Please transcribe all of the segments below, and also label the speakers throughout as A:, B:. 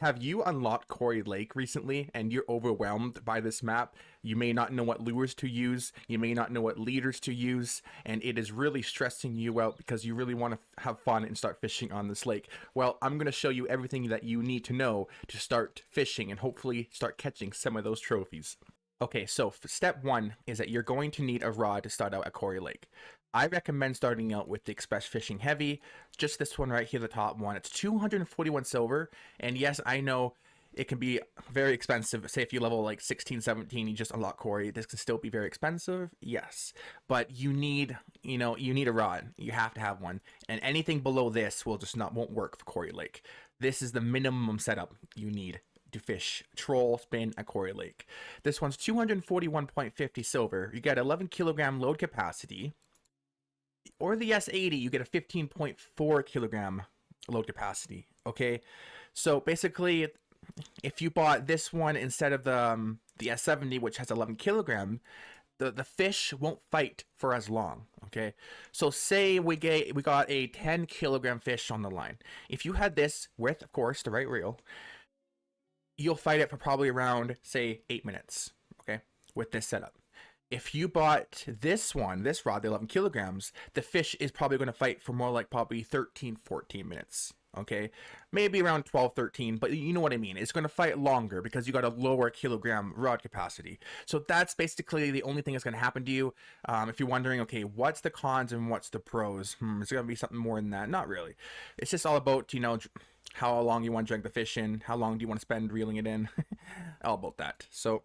A: Have you unlocked Kuori Lake recently and you're overwhelmed by this map? You may not know what lures to use, you may not know what leaders to use, and it is really stressing you out because you really want to have fun and start fishing on this lake. Well, I'm going to show you everything that you need to know to start fishing and hopefully start catching some of those trophies. Okay, so step one is that you're going to need a rod to start out at Kuori Lake. I recommend starting out with the Express Fishing Heavy, just this one right here, the top one. It's 241 silver, and yes, I know it can be very expensive. Say if you level like 16, 17, you just unlock Kuori, this can still be very expensive, yes. But you need, you need a rod. You have to have one. And anything below this won't work for Kuori Lake. This is the minimum setup you need to fish troll spin at Kuori Lake. This one's 241.50 silver. You get 11 kilogram load capacity. Or the S80, you get a 15.4 kilogram load capacity. Okay, so basically, if you bought this one instead of the S70, which has 11 kilogram, the fish won't fight for as long. Okay, so say we got a 10 kilogram fish on the line. If you had this with, of course, the right reel, you'll fight it for probably around, say, 8 minutes. Okay, with this setup. If you bought this rod, the 11 kilograms, the fish is probably going to fight for more like probably 13, 14 minutes. Okay, maybe around 12, 13, but you know what I mean. It's going to fight longer because you got a lower kilogram rod capacity. So that's basically the only thing that's going to happen to you. If you're wondering, okay, what's the cons and what's the pros? It's going to be something more than that. Not really. It's just all about, how long you want to drag the fish in, how long do you want to spend reeling it in, all about that. So,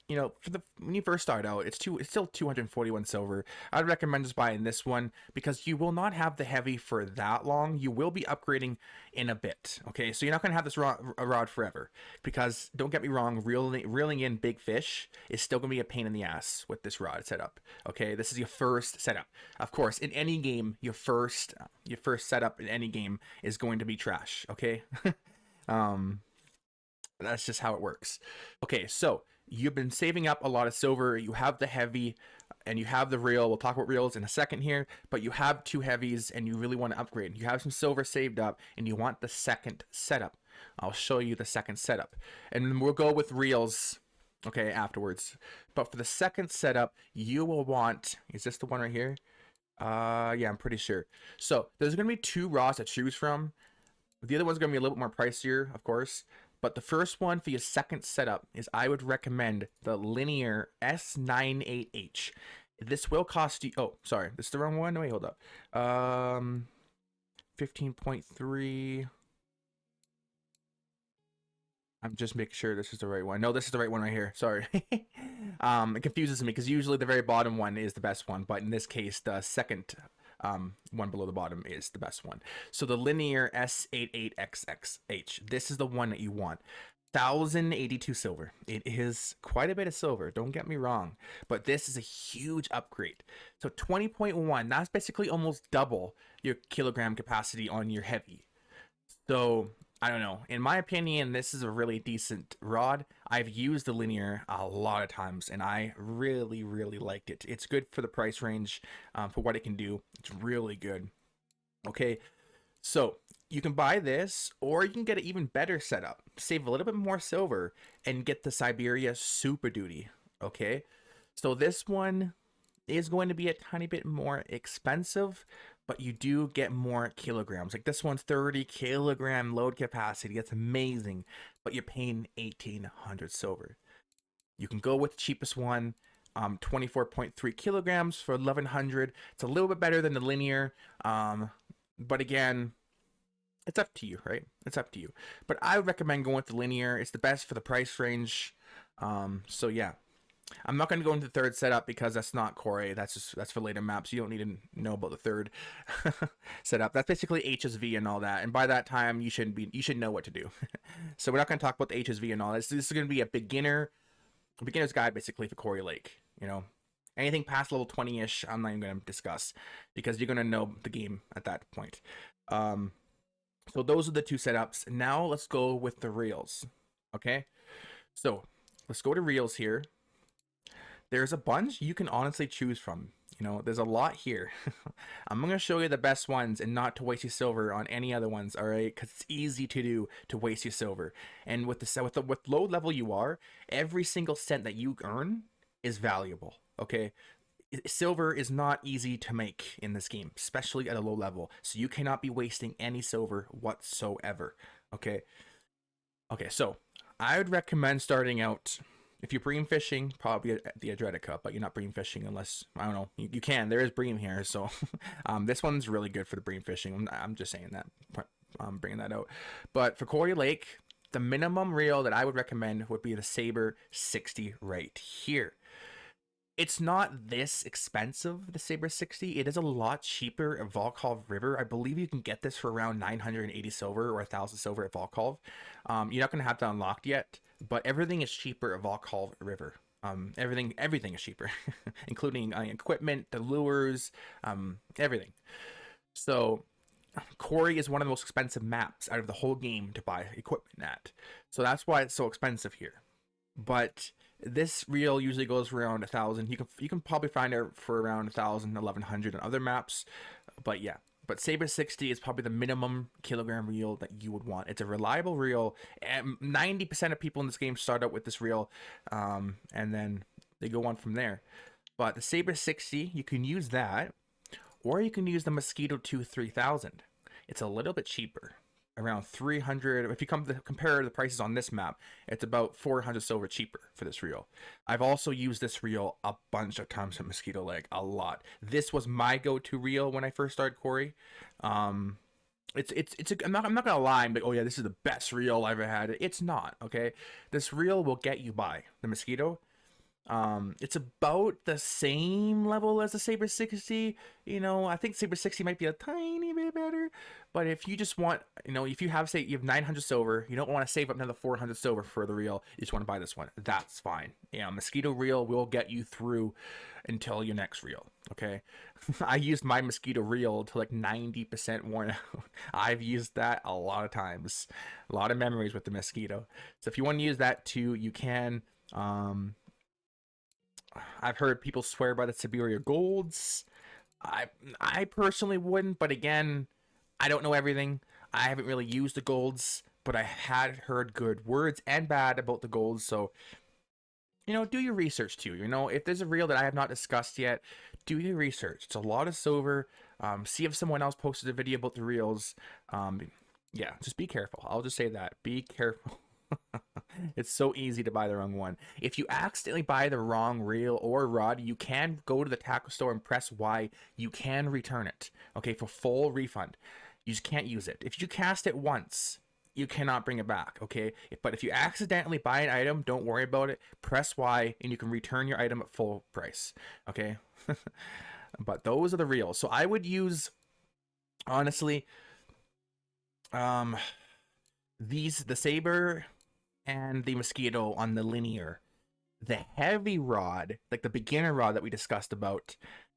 A: when you first start out, it's still 241 silver. I'd recommend just buying this one because you will not have the heavy for that long. You will be upgrading in a bit. Okay, so you're not going to have this rod forever because don't get me wrong, reeling in big fish is still going to be a pain in the ass with this rod setup. Okay, this is your first setup. Of course, in any game, your first setup in any game is going to be trash. Okay, that's just how it works. Okay, so you've been saving up a lot of silver. You have the heavy and you have the reel. We'll talk about reels in a second here, but you have two heavies and you really want to upgrade. You have some silver saved up and you want the second setup. I'll show you the second setup and we'll go with reels, okay, afterwards. But for the second setup, you will want, is this the one right here? Yeah, I'm pretty sure. So there's going to be two rods to choose from. The other one's going to be a little bit more pricier, of course. But the first one for your second setup is I would recommend the Linear S98H. This will cost you... Oh, sorry. This is the wrong one? Wait, hold up. 15.3... I'm just making sure this is the right one. No, this is the right one right here. Sorry. It confuses me because usually the very bottom one is the best one. But in this case, the second... one below the bottom is the best one. So the Linear S88XXH, this is the one that you want. 1082 silver. It is quite a bit of silver, don't get me wrong, but this is a huge upgrade. So 20.1, that's basically almost double your kilogram capacity on your heavy. So I don't know. In my opinion, this is a really decent rod. I've used the Linear a lot of times, and I really, really liked it. It's good for the price range, for what it can do. It's really good. Okay, so you can buy this, or you can get an even better setup. Save a little bit more silver, and get the Siberia Super Duty. Okay, so this one is going to be a tiny bit more expensive, but you do get more kilograms. Like this one's 30 kilogram load capacity. That's amazing, but you're paying 1,800 silver. You can go with the cheapest one, 24.3 kilograms for 1,100. It's a little bit better than the Linear, but again, it's up to you, right? It's up to you. But I would recommend going with the Linear. It's the best for the price range. So yeah. I'm not going to go into the third setup because that's not Kuori. That's for later maps. You don't need to know about the third setup. That's basically HSV and all that. And by that time, you should know what to do. So we're not going to talk about the HSV and all this. This is going to be a beginner's guide basically for Kuori Lake. Anything past level 20-ish, I'm not even going to discuss because you're going to know the game at that point. So those are the two setups. Now let's go with the reels. Okay, so let's go to reels here. There's a bunch you can honestly choose from. You know, there's a lot here. I'm going to show you the best ones and not to waste your silver on any other ones, all right? Because it's easy to do to waste your silver. And with with low level you are, every single cent that you earn is valuable, okay? Silver is not easy to make in this game, especially at a low level. So you cannot be wasting any silver whatsoever, okay? Okay, so I would recommend starting out, if you're bream fishing, probably at the Adretica, but you're not bream fishing unless, I don't know, you can. There is bream here, so this one's really good for the bream fishing. I'm just saying that, I'm bringing that out. But for Kuori Lake, the minimum reel that I would recommend would be the Saber 60 right here. It's not this expensive, the Saber 60. It is a lot cheaper at Volkhov River. I believe you can get this for around 980 silver or 1,000 silver at Volkhov. You're not going to have that unlocked yet, but everything is cheaper at Volkhov River. Everything is cheaper, including equipment, the lures, everything. So Kuori is one of the most expensive maps out of the whole game to buy equipment at. So that's why it's so expensive here. But this reel usually goes around 1,000. You can probably find it for around 1,000, 1,100 on other maps. But yeah, but Saber 60 is probably the minimum kilogram reel that you would want. It's a reliable reel, and 90% of people in this game start out with this reel, and then they go on from there. But the Saber 60, you can use that, or you can use the Mosquito 2 3000. It's a little bit cheaper, around 300. If you compare the prices on this map, it's about 400 silver cheaper for this reel. I've also used this reel a bunch of times at Mosquito Lake, a lot. This was my go-to reel when I first started Kuori. I'm not gonna lie and be like, oh yeah, this is the best reel I've ever had. It's not, okay? This reel will get you by the Mosquito. It's about the same level as the Saber 60. You know, I think Saber 60 might be a tiny bit better, but if you just want, you know, if you have, say, you have 900 silver, you don't want to save up another 400 silver for the reel, you just want to buy this one, that's fine. Yeah, Mosquito reel will get you through until your next reel, okay? I used my Mosquito reel to like 90% worn out. I've used that a lot of times. A lot of memories with the Mosquito. So if you want to use that too, you can. I've heard people swear by the Siberia Golds. I personally wouldn't, but again, I don't know everything. I haven't really used the Golds, but I had heard good words and bad about the Golds, so you know, do your research too. You know, if there's a reel that I have not discussed yet, do your research. It's a lot of silver. See if someone else posted a video about the reels. Yeah, just be careful. I'll just say that. Be careful. It's so easy to buy the wrong one. If you accidentally buy the wrong reel or rod, you can go to the tackle store and press Y. You can return it, okay, for full refund. You just can't use it. If you cast it once, you cannot bring it back, okay? But if you accidentally buy an item, don't worry about it. Press Y and you can return your item at full price, okay? But those are the reels. So I would use, honestly, the Saber and the Mosquito on the linear. The heavy rod, like the beginner rod that we discussed about,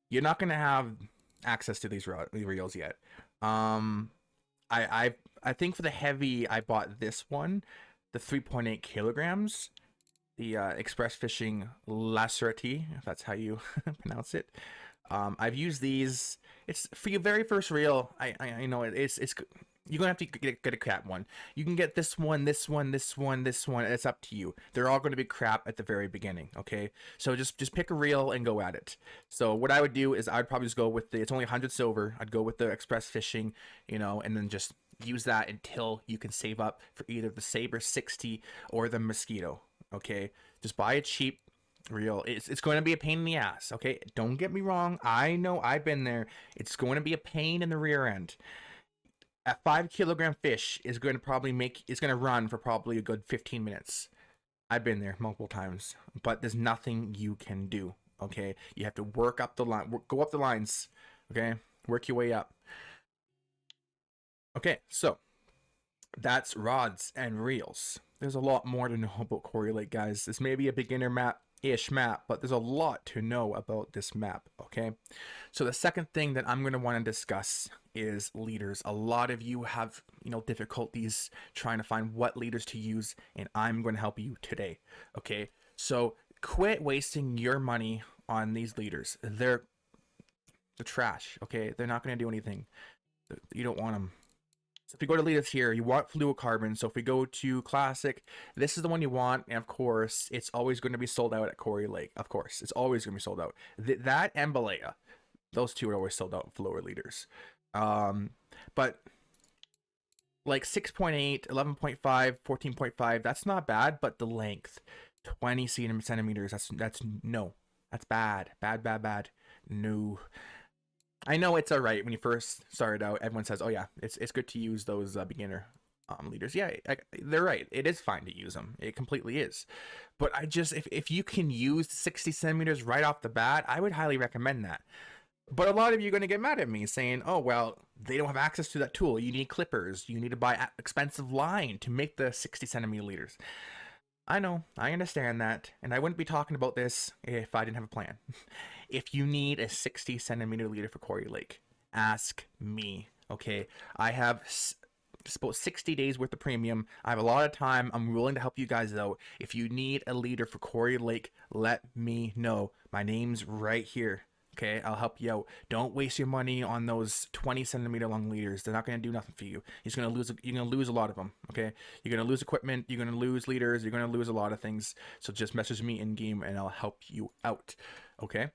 A: you're not going to have access to these reels yet. I think for the heavy, I bought this one, the 3.8 kilograms, the Express Fishing Lacerati, if that's how you pronounce it. I've used these. It's for your very first reel. I know it's you're gonna have to get a crap one. You can get this one, this one, this one, this one. It's up to you. They're all going to be crap at the very beginning. Okay, so just pick a reel and go at it. So what I would do is I'd probably just go with it's only 100 silver. I'd go with the Express Fishing, you know, and then just use that until you can save up for either the Saber 60 or the Mosquito. Okay, just buy a cheap reel. It's going to be a pain in the ass. Okay, don't get me wrong. I know, I've been there. It's going to be a pain in the rear end. A 5 kilogram fish is going to run for probably a good 15 minutes. I've been there multiple times, but there's nothing you can do. Okay, you have to work up the line, go up the lines. Okay, work your way up. Okay, so that's rods and reels. There's a lot more to know about Kuori Lake, guys. This may be a beginner map-ish map, but there's a lot to know about this map, okay? So the second thing that I'm going to want to discuss is leaders. A lot of you have, you know, difficulties trying to find what leaders to use, and I'm going to help you today, okay? So quit wasting your money on these leaders. They're They're trash. Okay, they're not going to do anything. You don't want them. So if you go to leaders here, you want fluorocarbon. So if we go to classic, this is the one you want, and of course, it's always going to be sold out at Kuori Lake. Of course, it's always going to be sold out. That and Balea, those two are always sold out for lower leaders. But like 6.8, 11.5, 14.5, that's not bad, but the length, 20 centimeters, that's no. That's bad. Bad. No. I know it's all right when you first started out. Everyone says, "Oh yeah, it's good to use those beginner leaders." Yeah, they're right. It is fine to use them. It completely is. But I just if you can use 60 centimeters right off the bat, I would highly recommend that. But a lot of you are going to get mad at me saying, "Oh well, they don't have access to that tool. You need clippers. You need to buy expensive line to make the 60 centimeter leaders." I know, I understand that, and I wouldn't be talking about this if I didn't have a plan. If you need a 60 centimeter leader for Kuori Lake, ask me, okay? I have about 60 days worth of premium. I have a lot of time. I'm willing to help you guys out. If you need a leader for Kuori Lake, let me know. My name's right here. Okay, I'll help you out. Don't waste your money on those 20 centimeter long leaders. They're not going to do nothing for you. You're going to lose a lot of them. Okay, you're going to lose equipment. You're going to lose leaders. You're going to lose a lot of things. So just message me in game and I'll help you out. Okay.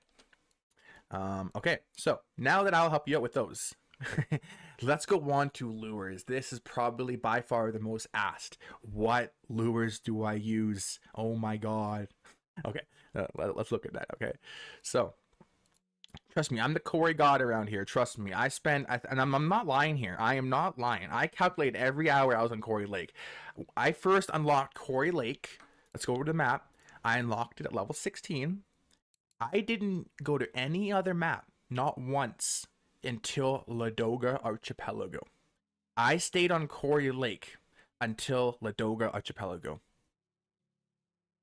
A: Okay. So now that I'll help you out with those, let's go on to lures. This is probably by far the most asked. What lures do I use? Oh my God. Okay. Let's look at that. Okay. So. Trust me, I'm the Kuori god around here. Trust me. And I'm not lying here. I am not lying. I calculated every hour I was on Kuori Lake. I first unlocked Kuori Lake. Let's go over to the map. I unlocked it at level 16. I didn't go to any other map, not once, until Ladoga Archipelago. I stayed on Kuori Lake until Ladoga Archipelago.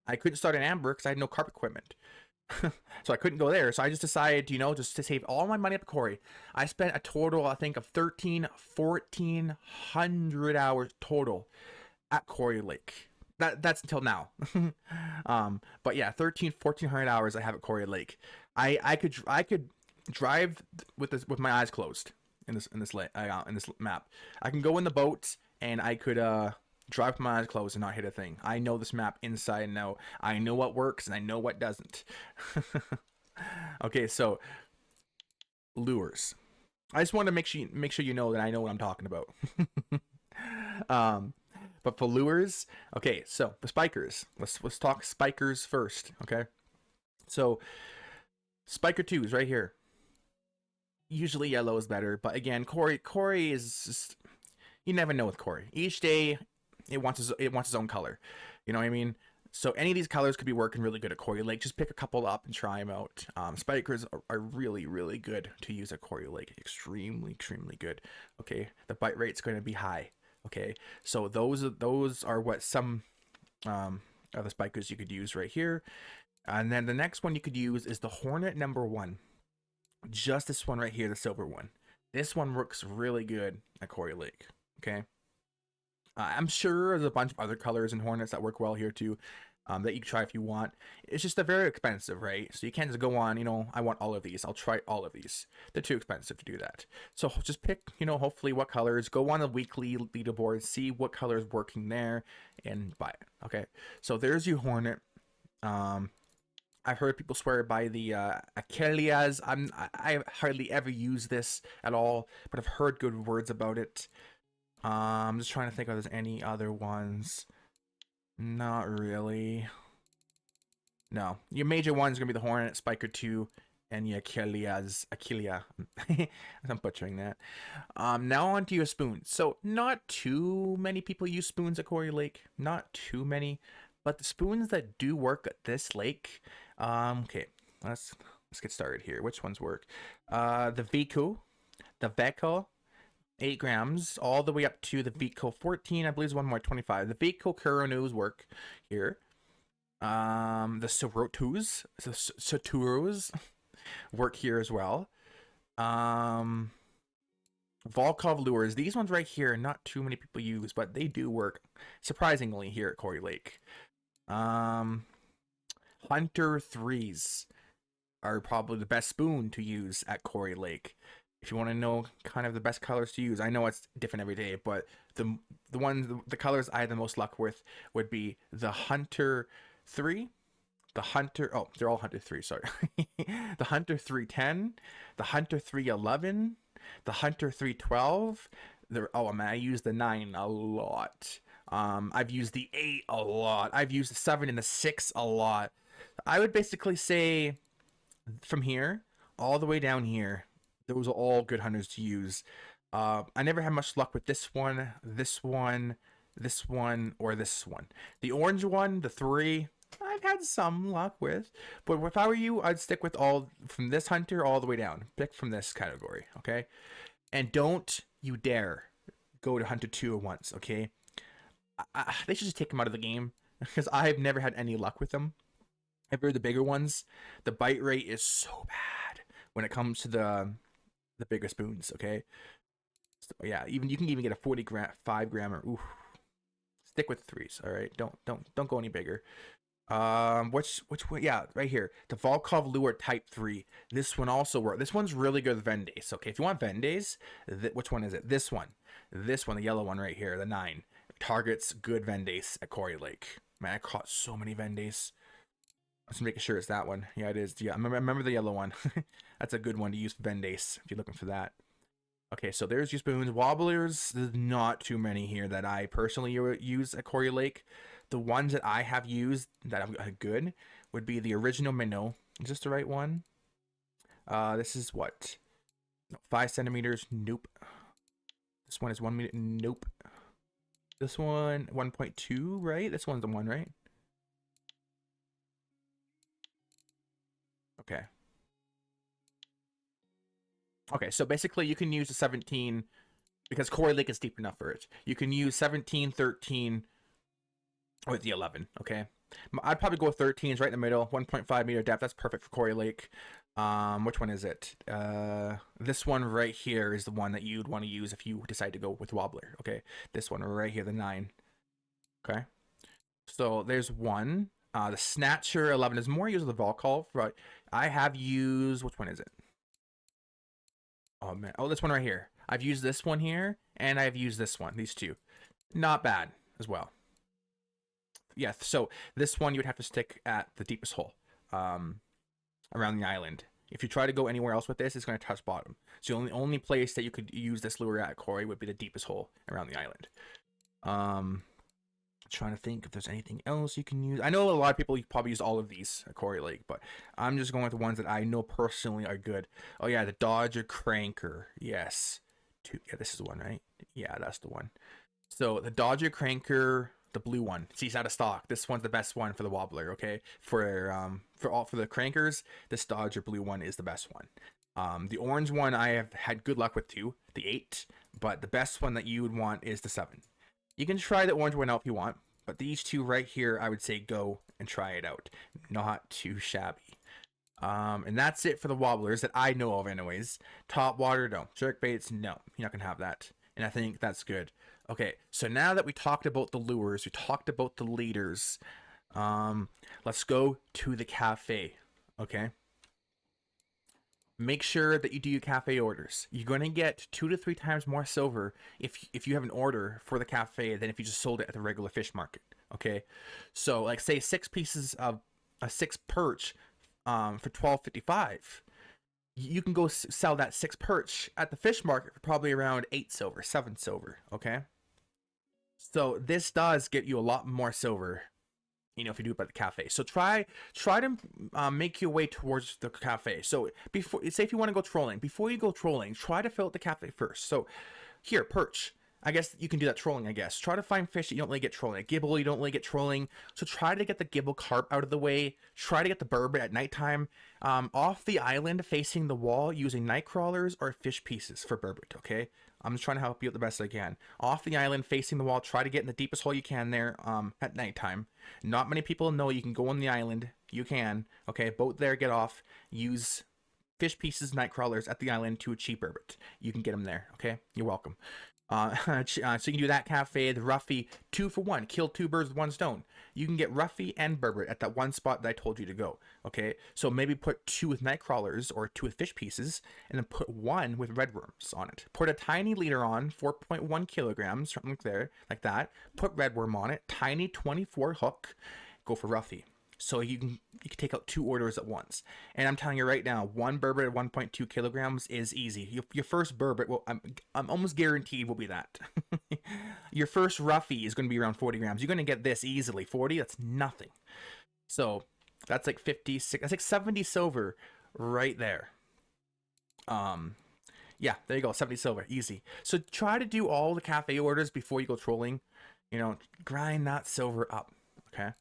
A: I couldn't start an Amber because I had no carp equipment. So I couldn't go there. So I just decided, just to save all my money up Kuori. I spent a total, I think, of 1,400 hours total at Kuori Lake. That's until now. But yeah, 1,400 hours I have at Kuori Lake. I could drive with my eyes closed in this map. I can go in the boat and I could drive with my eyes closed and not hit a thing. I know this map inside and out. I know what works and I know what doesn't. Okay, so lures. I just want to make sure you know that I know what I'm talking about. But for lures, okay, so the spikers. Let's talk spikers first, okay? So spiker 2 is right here. Usually yellow is better, but again, Kuori is just, you never know with Kuori. Each day it wants its own color. You know what I mean? So any of these colors could be working really good at Kuori Lake. Just pick a couple up and try them out. Spikers are really, really good to use at Kuori Lake. Extremely, extremely good. Okay, the bite rate's going to be high. Okay, so those are what some of the spikers you could use right here. And then the next one you could use is the Hornet #1. Just this one right here, the silver one. This one works really good at Kuori Lake. Okay. I'm sure there's a bunch of other colors in Hornets that work well here too, that you can try if you want. It's just they're very expensive, right? So you can't just go on, I want all of these. I'll try all of these. They're too expensive to do that. So just pick, hopefully what colors. Go on the weekly leaderboard, see what color is working there, and buy it. Okay. So there's your Hornet. I've heard people swear by the Achelias. I hardly ever use this at all, but I've heard good words about it. I'm just trying to think if there's any other ones. Not really. No. Your major one's gonna be the Hornet, Spiker 2, and the Achelia. I'm butchering that. Now on to your spoons. So not too many people use spoons at Kuori Lake. Not too many. But the spoons that do work at this lake, okay, let's get started here. Which ones work? The Vico, the Veco, 8 grams, all the way up to the Vico 14. I believe is one more 25. The Vico Kuronos work here. The Soturos work here as well. Volkov lures. These ones right here, not too many people use, but they do work surprisingly here at Kuori Lake. Hunter 3s. are probably the best spoon to use at Kuori Lake. If you want to know kind of the best colors to use, I know it's different every day, but the colors I had the most luck with would be the Hunter 3, the Hunter, oh, they're all Hunter 3, sorry. The Hunter 310, the Hunter 311, the Hunter 312. Oh man, I use the 9 a lot. I've used the 8 a lot. I've used the 7 and the 6 a lot. I would basically say from here all the way down here, those are all good hunters to use. I never had much luck with this one, this one, this one, or this one. The orange one, the 3, I've had some luck with, but if I were you, I'd stick with all from this hunter all the way down. Pick from this category, okay? And don't you dare go to hunter 2 at once, okay? They should just take them out of the game because I've never had any luck with them. Ever the bigger ones, the bite rate is so bad when it comes to the bigger spoons, okay? So, yeah, even you can even get a 5 grammer. Ooh, stick with 3s, all right? Don't go any bigger. Which one? Yeah, right here, the Volkov Lure Type 3. This one also works. This one's really good with Vendays. Okay, if you want Vendays, which one is it? This one, the yellow one right here, the 9 targets good Vendays at Kuori Lake. Man, I caught so many Vendays. I'm just making sure it's that one. Yeah, it is. Yeah, I remember the yellow one. That's a good one to use for Vendays if you're looking for that. Okay, so there's your spoons. Wobblers, there's not too many here that I personally use at Kuori Lake. The ones that I have used that are good would be the original minnow. Is this the right one? This is what? No, 5 centimeters. Nope. This one is 1 meter. Nope. This one 1.2, right? This one's the one, right? Okay. Okay, so basically you can use the 17 because Kuori Lake is deep enough for it. You can use 17, 13 with the 11, okay? I'd probably go 13s right in the middle, 1.5 meter depth. That's perfect for Kuori Lake. Which one is it? This one right here is the one that you'd want to use if you decide to go with wobbler, okay? This one right here, the 9. Okay. So there's one. The Snatcher 11 is more used with the Volkov, right? I have used, which one is it? Oh man, oh, this one right here. I've used this one here, and I've used this one, these two. Not bad as well. Yeah, so this one you would have to stick at the deepest hole around the island. If you try to go anywhere else with this, it's going to touch bottom. So the only place that you could use this lure at Kuori would be the deepest hole around the island. Trying to think if there's anything else you can use. I know a lot of people probably use all of these at Kuori Lake, but I'm just going with the ones that I know personally are good. Oh yeah, the Dodger Cranker. Yes. Yeah, this is the one, right? Yeah, that's the one. So the Dodger Cranker, the blue one, it's out of stock. This one's the best one for the wobbler. Okay, for the crankers, this Dodger blue one is the best one. The orange one I have had good luck with too, the 8, but the best one that you would want is the 7. You can try the orange one out if you want, but these two right here, I would say go and try it out. Not too shabby. And that's it for the wobblers that I know of anyways. Top water, no. Jerk baits, no. You're not going to have that. And I think that's good. Okay, so now that we talked about the lures, we talked about the leaders, let's go to the cafe, okay? Make sure that you do your cafe orders. You're going to get 2 to 3 times more silver if you have an order for the cafe than if you just sold it at the regular fish market, okay? So like say 6 pieces of a 6 perch for $12.55. You can go sell that 6 perch at the fish market for probably around 8 silver, 7 silver, okay? So this does get you a lot more silver, you know, if you do it by the cafe. So try to make your way towards the cafe. So before, say if you want to go trolling, before you go trolling, try to fill out the cafe first. So here, perch. I guess you can do that trolling, I guess. Try to find fish that you don't really get trolling. A gibble, you don't really get trolling. So try to get the gibble carp out of the way. Try to get the burbot at nighttime. Off the island, facing the wall, using night crawlers or fish pieces for burbot, okay? I'm just trying to help you out the best I can. Off the island, facing the wall, try to get in the deepest hole you can there at nighttime. Not many people know you can go on the island. You can, okay? Boat there, get off. Use fish pieces, night crawlers at the island to achieve burbot. You can get them there, okay? You're welcome. So you can do that cafe, the Ruffy, 2 for 1, kill 2 birds with 1 stone. You can get Ruffy and Burbot at that one spot that I told you to go. Okay, so maybe put 2 with night crawlers or 2 with fish pieces, and then put 1 with red worms on it. Put a tiny leader on, 4.1 kilograms, something like that. Put red worm on it, tiny 24 hook. Go for Ruffy. So you can take out 2 orders at once. And I'm telling you right now, 1 Burbot at 1.2 kilograms is easy. Your first Burbot, well, I'm almost guaranteed will be that. Your first Ruffy is going to be around 40 grams. You're going to get this easily. 40, that's nothing. So that's like 56, that's like 70 silver right there. Yeah, there you go, 70 silver, easy. So try to do all the cafe orders before you go trolling. You know, grind that silver up, okay?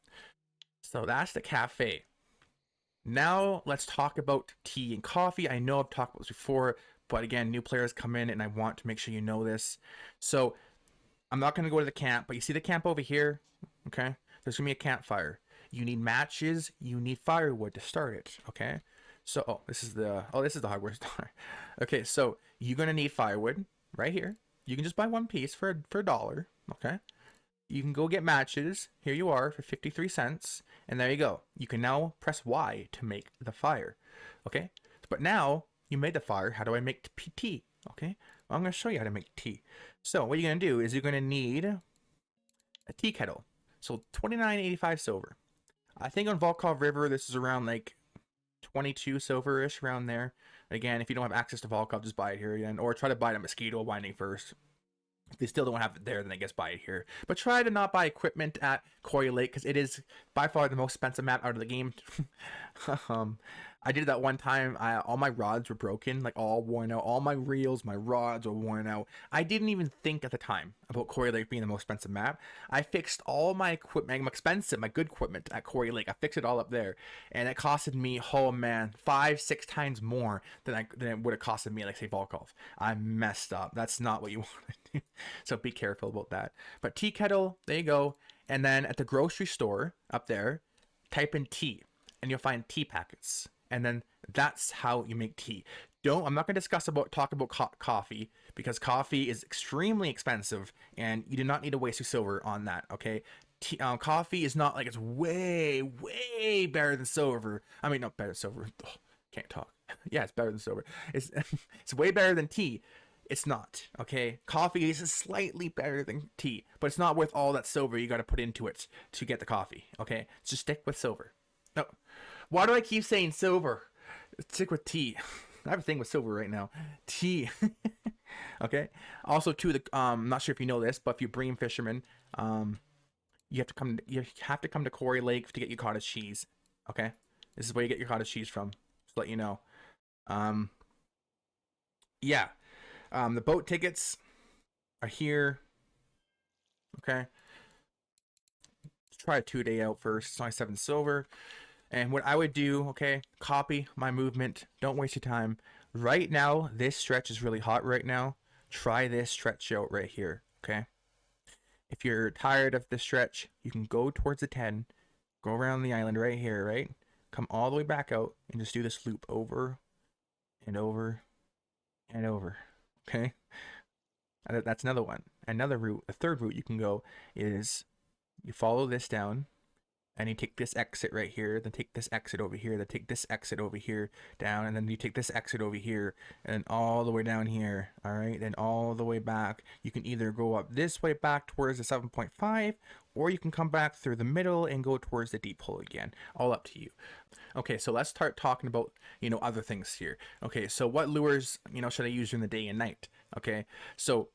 A: So that's the cafe. Now let's talk about tea and coffee. I know I've talked about this before, but again, new players come in and I want to make sure you know this. So I'm not going to go to the camp, but you see the camp over here? Okay. There's going to be a campfire. You need matches. You need firewood to start it. Okay. So, this is the hardware store. Okay. So you're going to need firewood right here. You can just buy 1 piece for $1. Okay. You can go get matches. Here you are for 53 cents. And there you go. You can now press Y to make the fire. Okay? But now you made the fire. How do I make tea? Okay? Well, I'm going to show you how to make tea. So what you're going to do is you're going to need a tea kettle. So 29.85 silver. I think on Volkov River, this is around like 22 silver-ish around there. Again, if you don't have access to Volkov, just buy it here again. Or try to buy it at Mosquito Winding first. If they still don't have it there, then I guess buy it here. But try to not buy equipment at Kuori Lake because it is by far the most expensive map out of the game. I did that one time. All my rods were broken, like all worn out. All my reels, my rods were worn out. I didn't even think at the time about Kuori Lake being the most expensive map. I fixed all my equipment, my good equipment at Kuori Lake. I fixed it all up there, and it costed me, oh man, 5-6 times more than it would have costed me, like say Volkov. I messed up. That's not what you want to do. So be careful about that. But tea kettle, there you go. And then at the grocery store up there, type in tea, and you'll find tea packets. And then that's how you make tea. I'm not going to talk about coffee because coffee is extremely expensive and you do not need to waste your silver on that. Okay. Coffee is not like it's way better than silver. I mean, not better than silver. Oh, can't talk. Yeah, it's better than silver. It's way better than tea. It's not. Okay. Coffee is slightly better than tea, but it's not worth all that silver you got to put into it to get the coffee. Okay. Just stick with silver. No. Why do I keep saying silver? Stick with tea. I have a thing with silver right now. Tea. Okay. Also, too, I'm not sure if you know this, but if you're bream fisherman, you have to come to Kuori Lake to get your cottage cheese. Okay. This is where you get your cottage cheese from. Just to let you know. Yeah. The boat tickets are here. Okay. Let's try a 2-day out first. It's only 7 silver. And what I would do, okay, copy my movement. Don't waste your time. Right now, this stretch is really hot right now. Try this stretch out right here, okay? If you're tired of this stretch, you can go towards the 10, go around the island right here, right? Come all the way back out and just do this loop over and over and over, okay? And that's another one. Another route, the third route you can go is you follow this down. And you take this exit right here, then take this exit over here, then take this exit over here down, and then you take this exit over here, and then all the way down here, all right? Then all the way back. You can either go up this way back towards the 7.5, or you can come back through the middle and go towards the deep hole again. All up to you. Okay, so let's start talking about, other things here. Okay, so what lures, should I use during the day and night? Okay, so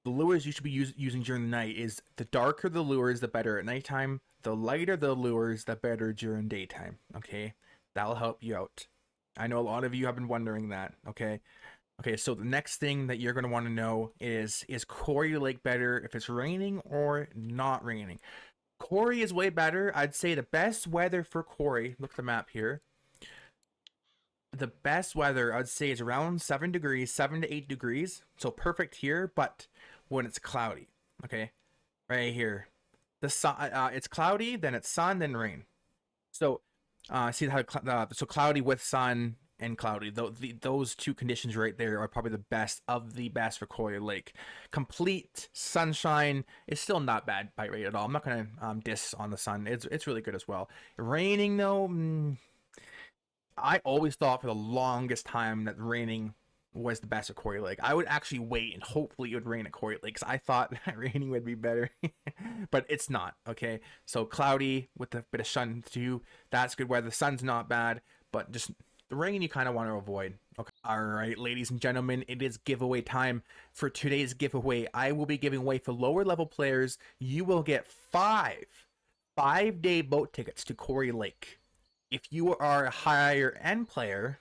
A: the lures you should be using during the night is the darker the lures, the better at nighttime. The lighter the lures, the better during daytime. Okay, that'll help you out. I know a lot of you have been wondering that. Okay, so the next thing that you're going to want to know is Kuori Lake better if it's raining or not raining? Kuori is way better. I'd say the best weather for Kuori, look at the map here. The best weather I'd say is around 7 degrees, 7 to 8 degrees. So perfect here, but when it's cloudy, okay, right here, the sun, it's cloudy, then it's sun, then rain. So see how so cloudy with sun and cloudy. Those two conditions right there are probably the best of the best for Kuori Lake. Complete sunshine is still not bad bite rate at all. I'm not gonna diss on the sun. It's really good as well. Raining though, I always thought for the longest time that raining was the best at Kuori Lake. I would actually wait and hopefully it would rain at Kuori Lake because I thought that raining would be better, but it's not. Okay, so cloudy with a bit of sun too. That's good weather. The sun's not bad, but just the rain you kind of want to avoid. Okay. All right, ladies and gentlemen, it is giveaway time. For today's giveaway, I will be giving away for lower level players. You will get 5-day boat tickets to Kuori Lake. If you are a higher end player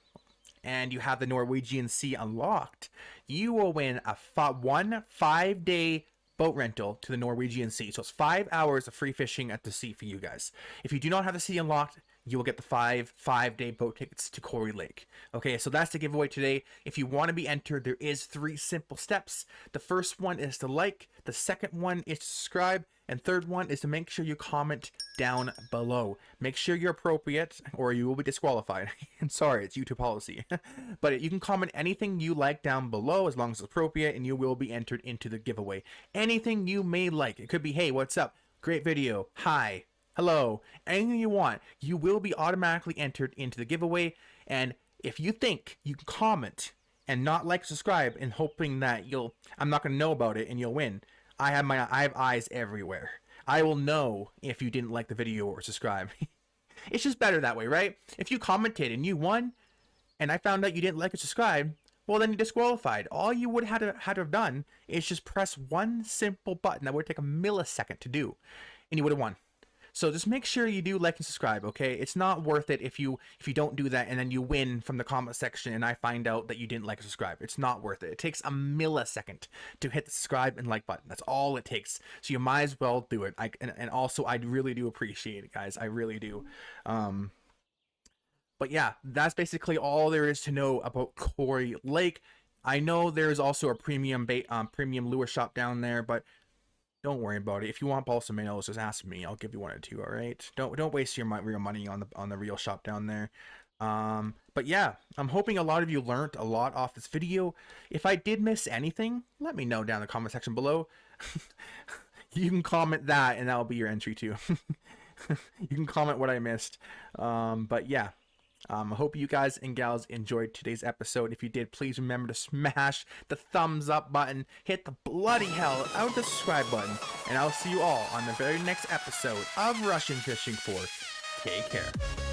A: and you have the Norwegian Sea unlocked, you will win a 5-day boat rental to the Norwegian Sea. So it's 5 hours of free fishing at the sea for you guys. If you do not have the sea unlocked, you will get the 5-day boat tickets to Kuori Lake. Okay, so that's the giveaway today. If you want to be entered, there is 3 simple steps. The first one is to like, the second one is to subscribe, and third one is to make sure you comment down below. Make sure you're appropriate or you will be disqualified. I'm sorry, it's YouTube policy. But you can comment anything you like down below as long as it's appropriate and you will be entered into the giveaway. Anything you may like. It could be, hey, what's up? Great video. Hi. Hello. Anything you want. You will be automatically entered into the giveaway. And if you think you can comment and not like, subscribe, and hoping that I'm not going to know about it and you'll win. I have eyes everywhere. I will know if you didn't like the video or subscribe. It's just better that way, right? If you commented and you won, and I found out you didn't like or subscribe, well then you're disqualified. All you would have had to have done is just press one simple button that would take a millisecond to do, and you would have won. So just make sure you do like and subscribe, okay? It's not worth it if you don't do that and then you win from the comment section and I find out that you didn't like or subscribe. It's not worth it. It takes a millisecond to hit the subscribe and like button. That's all it takes. So you might as well do it. And also, I really do appreciate it, guys. I really do. But yeah, that's basically all there is to know about Kuori Lake. I know there's also a premium lure shop down there, but don't worry about it. If you want balsa minnows, just ask me. I'll give you 1 or 2. All right. Don't waste your real money on the real shop down there. But yeah, I'm hoping a lot of you learned a lot off this video. If I did miss anything, let me know down in the comment section below. You can comment that, and that'll be your entry too. You can comment what I missed. But yeah. I hope you guys and gals enjoyed today's episode. If you did, please remember to smash the thumbs up button, hit the bloody hell out of the subscribe button, and I'll see you all on the very next episode of Russian Fishing Force. Take care.